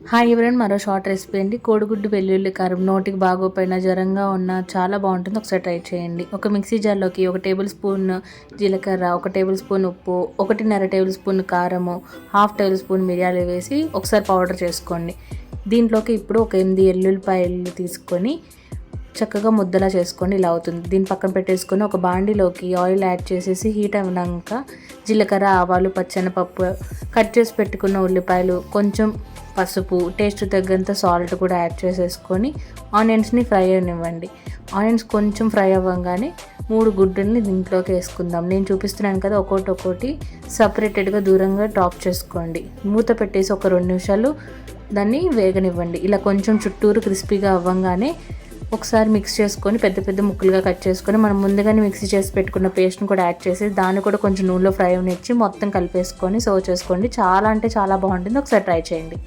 Hi ఎవరైనా మరో short recipe అండి. కోడిగుడ్డు వెల్లుల్లి కారం నోటికి బాగోపోయినా జ్వరంగా ఉన్న చాలా బాగుంటుంది. ఒకసారి ట్రై చేయండి. ఒక మిక్సీ జార్లోకి 1 టేబుల్ స్పూన్ జీలకర్ర, 1 టేబుల్ స్పూన్ ఉప్పు, 1.5 టేబుల్ స్పూన్ కారము, 1/2 టేబుల్ స్పూన్ మిరియాలు వేసి ఒకసారి పౌడర్ చేసుకోండి. దీంట్లోకి ఇప్పుడు ఒక 8 ఎల్లుల్లిపాయలు తీసుకొని చక్కగా ముద్దలా చేసుకోండి. ఇలా అవుతుంది. దీన్ని పక్కన పెట్టేసుకొని ఒక బాండిలోకి ఆయిల్ యాడ్ చేసేసి హీట్ అయినాక జీలకర్ర, ఆవాలు, పచ్చెనపప్పు, కట్ చేసి పెట్టుకున్న ఉల్లిపాయలు, కొంచెం పసుపు, టేస్ట్ తగ్గంత సాల్ట్ కూడా యాడ్ చేసేసుకొని ఆనియన్స్ని ఫ్రై అవ్వనివ్వండి. ఆనియన్స్ కొంచెం ఫ్రై అవ్వగానే 3 గుడ్డుల్ని దీంట్లోకి వేసుకుందాం. నేను చూపిస్తున్నాను కదా, ఒక్కొక్కటి సపరేటెడ్గా దూరంగా డ్రాప్ చేసుకోండి. మూత పెట్టేసి ఒక 2 నిమిషాలు దాన్ని వేగనివ్వండి. ఇలా కొంచెం చుట్టూరు క్రిస్పీగా అవ్వగానే ఒకసారి మిక్స్ చేసుకొని పెద్ద పెద్ద ముక్కలుగా కట్ చేసుకొని మనం ముందుగానే మిక్సీ చేసి పెట్టుకున్న పేస్ట్ని కూడా యాడ్ చేసి దాన్ని కూడా కొంచెం నూనెలో ఫ్రై అవనిచ్చి మొత్తం కలిపేసుకొని సర్వ్ చేసుకోండి. చాలా అంటే చాలా బాగుంటుంది. ఒకసారి ట్రై చేయండి.